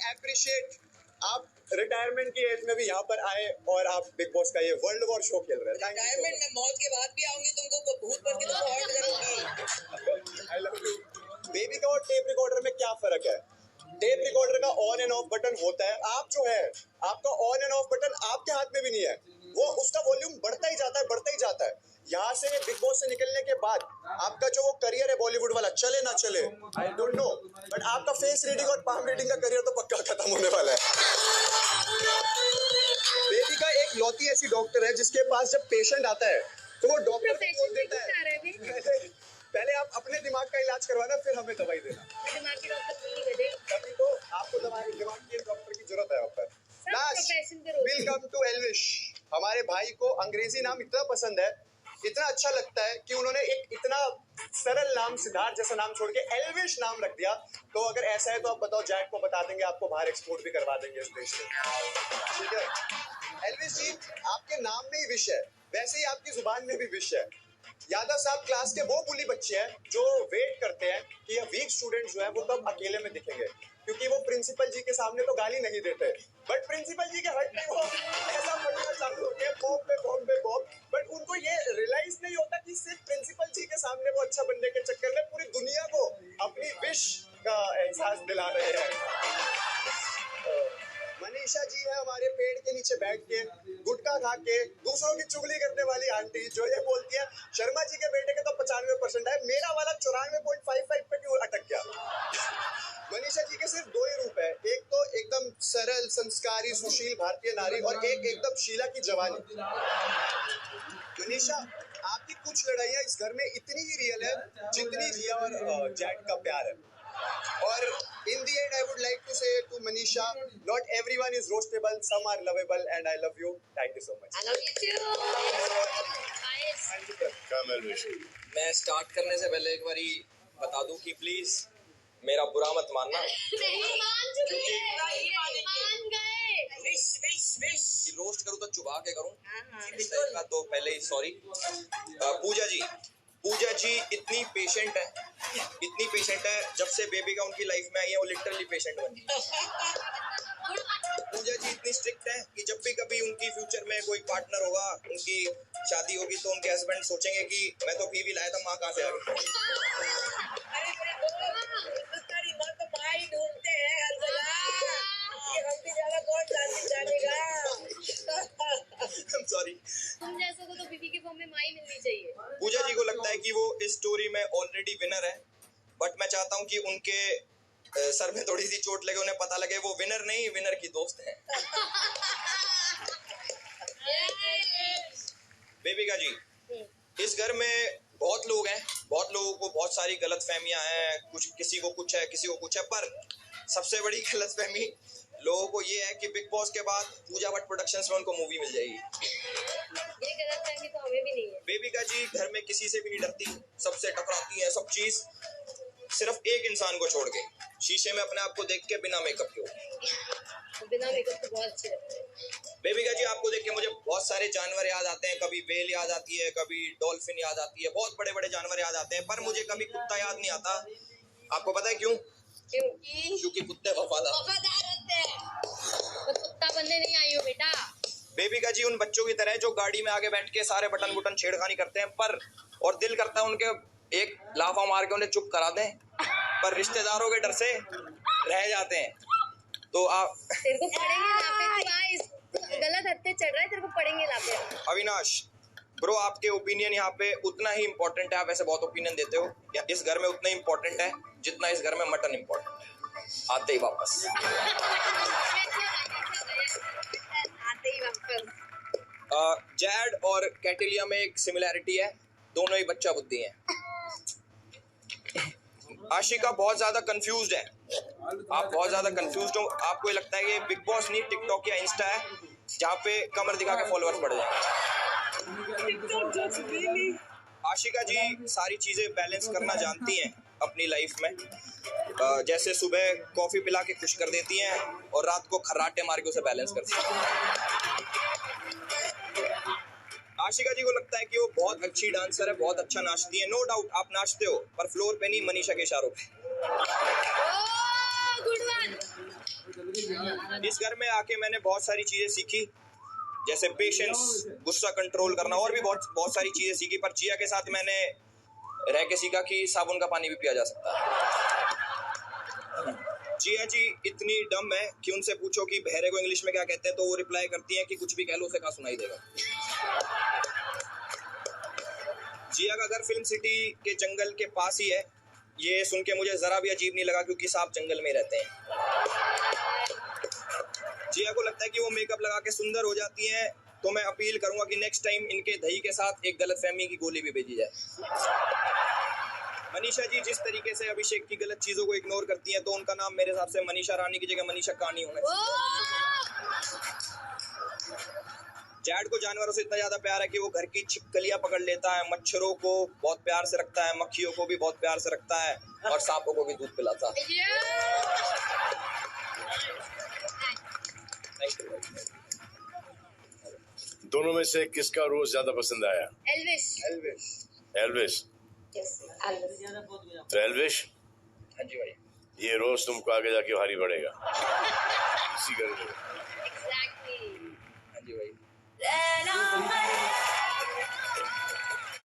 Appreciate आप retirement की as में भी यहाँ पर आए और आप बिग बॉस का ये वर्ल्ड वॉर शो खेल रहे हैं। रिटायरमेंट में मौत के बाद भी आऊंगी, तुमको भूत पर के तुमको हॉट करूंगी। I love you. बेबी का और टेप रिकॉर्डर में क्या फर्क है? टेप रिकॉर्डर का ऑन एंड ऑफ बटन होता है, आप जो है आपका ऑन एंड ऑफ बटन आपके हाथ में भी नहीं है, वो उसका वॉल्यूम बढ़ता ही जाता है, बढ़ता ही जाता है। यहाँ से बिग बॉस से निकलने के बाद आपका जो वो करियर है बॉलीवुड वाला, चले ना चले आई डोंट नो, बट आपका फेस रीडिंग और पाम रीडिंग का करियर तो पक्का खत्म होने वाला है। बेबी का एक लौती ऐसी डॉक्टर है जिसके पास जब पेशेंट आता है तो वो डॉक्टर को बोल देता है पहले आप अपने दिमाग का इलाज करवाना, फिर हमें दवाई देना। दिमाग की डॉक्टर तभी तो आपको दिमाग की डॉक्टर की जरूरत है आपका। Welcome to Elvish. हमारे भाई को अंग्रेजी नाम इतना पसंद है, इतना अच्छा लगता है कि उन्होंने एक इतना सरल नाम सिद्धार्थ जैसा नाम छोड़ के एल्विश नाम रख दिया। तो अगर ऐसा है तो आप बताओ, जैक को बता देंगे, आपको बाहर एक्सपोर्ट भी करवा देंगे इस देश में, ठीक है। एल्विश जी, आपके नाम में ही विश है, वैसे ही आपकी जुबान में भी विश है। यादव साहब क्लास के वो बुली बच्चे हैं जो वेट करते हैं कि ये वीक स्टूडेंट जो है वो कब अकेले में दिखेंगे, क्योंकि वो प्रिंसिपल जी के सामने तो गाली नहीं देते, बट प्रिंसिपल जी के हट में वो ऐसा पढ़ना चालू होते हैं, बॉब पे बॉब पे बॉब, बट उनको ये रियलाइज नहीं होता कि सिर्फ प्रिंसिपल जी के सामने वो अच्छा बनने के चक्कर में पूरी दुनिया को अपनी विश का एहसास दिला रहे हैं। मनीषा जी है हमारे पेड़ के नीचे बैठ के गुटखा खा के दूसरों की चुगली करने वाली आंटी, जो ये बोलती है शर्मा जी के बेटे के तो 95% है, मेरा वाला 94.55 पे क्यों अटक गया। मनीषा जी के सिर्फ दो ही रूप है, एक तो एकदम सरल संस्कारी सुशील भारतीय नारी और एक एकदम शीला की जवानी। मनीषा, आपकी कुछ लड़ाइयाँ इस घर में इतनी ही रियल है जितनी जिया और जैक का प्यार है। और in the end I would like to say to Manisha, not everyone is roastable, some are lovable and I love you. Thank you so much. I love you too. Come Elvish. मैं start करने से पहले एक बारी बता दूं कि please मेरा बुरा मत मानना। नहीं मान चुके हैं, मान गए। कि रोस्ट करूं तो चुबा के करूं, बिल्कुल। इसका तो पहले ही सॉरी। पूजा जी इतनी पेशेंट है, जब से बेबी का उनकी लाइफ में आई है वो लिटरली पेशेंट बनी। पूजा जी इतनी स्ट्रिक्ट है कि जब भी कभी उनकी फ्यूचर में कोई पार्टनर होगा, उनकी शादी होगी, तो उनके हस्बैंड सोचेंगे कि मैं तो बीवी लाया था, माँ कहाँ से आ गई। सॉरी, तुम जैसों को तो बीवी के फॉर्म में माई मिलनी चाहिए। पूजा जी को लगता है कि वो इस स्टोरी में ऑलरेडी विनर है, बट मैं चाहता हूँ कि उनके सर में थोड़ी सी चोट लगे, उन्हें पता लगे वो विनर नहीं, विनर की दोस्त है। बेबिका जी, इस घर में बहुत लोग हैं, बहुत लोगों को बहुत सारी गलत फहमियां हैं, कुछ किसी को कुछ है, किसी को कुछ है, पर सबसे बड़ी गलत फहमी लोगों को ये है कि बिग बॉस के बाद पूजा भट्ट प्रोडक्शंस में उनको मूवी मिल जाएगी। ये गलत फहमी तो हमें भी नहीं है। बेबिका जी घर में किसी से भी नहीं डरती, सबसे टकराती है, सब चीज, सिर्फ एक इंसान को छोड़ के, शीशे में अपने आप को देख के बिना मेकअप के। बिना मेकअप तो बहुत अच्छे लगते हैं। बेबिका जी आपको देख के मुझे बहुत सारे जानवर याद आते हैं, कभी वेल याद आती है, कभी डॉल्फिन याद आती है, बहुत बड़े बड़े जानवर याद आते हैं, पर मुझे कभी कुत्ता याद नहीं आता। आपको पता है क्यों? क्योंकि कुत्ते वफादार होते हैं। तो कुत्ता बनने नहीं आई हो बेटा। बेबिका जी उन बच्चों की तरह जो गाड़ी में आगे बैठ के सारे बटन बुटन छेड़खानी करते हैं, पर और दिल करता है उनके एक लाफा मार के उन्हें चुप करा दें, पर रिश्तेदारों के डर से रह जाते हैं। तो आप तेरे को पड़ेंगे लाफे, गलत हत्ते चढ़ रहा है, तेरे को पड़ेंगे लाफे। अविनाश ब्रो, आपके ओपिनियन यहाँ पे उतना ही इम्पोर्टेंट है, आप ऐसे बहुत ओपिनियन देते हो, या इस घर में उतना ही इम्पोर्टेंट है जितना इस घर में मटन इम्पोर्टेंट है। आते ही वापस जैड और कैटिलिया में एक सिमिलैरिटी है, दोनों ही बच्चा बुद्धि हैं। आशिका बहुत ज्यादा कंफ्यूज्ड है, आप बहुत ज्यादा कंफ्यूज्ड हो, आपको ये लगता है कि बिग बॉस नहीं टिकटॉक या इंस्टा है जहाँ पे कमर दिखा के फॉलोअर्स बढ़ जाएंगे। आशिका जी सारी चीजें बैलेंस करना जानती हैं अपनी लाइफ में, जैसे सुबह कॉफी पिला के खुश कर देती हैं और रात को खर्राटे मार के उसे बैलेंस करती हैं। आशिका जी को लगता है कि वो बहुत अच्छी डांसर है, बहुत अच्छा नाचती है। नो डाउट आप नाचते हो, पर फ्लोर पे नहीं, मनीषा के इशारों पे। इस घर में आके मैंने बहुत सारी चीजें सीखी, जैसे पेशेंस, गुस्सा कंट्रोल करना, और भी बहुत बहुत सारी चीजें सीखी। पर जिया के साथ मैंने रह के सीखा कि साबुन का पानी भी पिया जा सकता है। जिया जी इतनी डम है कि उनसे पूछो कि बहरे को इंग्लिश में क्या कहते हैं, तो वो रिप्लाई करती हैं कि कुछ भी कह लो, उसे क्या सुनाई देगा। जिया का घर फिल्म सिटी के जंगल के पास ही है। ये सुन के मुझे जरा भी अजीब नहीं लगा, क्योंकि सांप जंगल में रहते हैं। जिया को लगता है कि वो मेकअप लगा के सुंदर हो जाती हैं, तो मैं अपील करूंगा कि नेक्स्ट टाइम इनके दही के साथ एक गलतफहमी की गोली भी भेजी जाए। मनीषा जी जिस तरीके से अभिषेक की गलत चीजों को इग्नोर करती हैं, तो उनका नाम मेरे हिसाब से मनीषा रानी की जगह मनीषा कानी होना चाहिए। जैड को जानवरों से इतना ज्यादा प्यार है कि वो घर की छिपकलियां पकड़ लेता है, मच्छरों को बहुत प्यार से रखता है, मक्खियों को भी बहुत प्यार से रखता है, और सांपों को भी दूध पिलाता है। दोनों में से किसका रोज ज्यादा पसंद आया? एल्विश। एल्विश। तो एल्विश, हाँ जी भाई, ये रोज तुमको आगे जाके भारी पड़ेगा इसी घर में। हाँ जी भाई।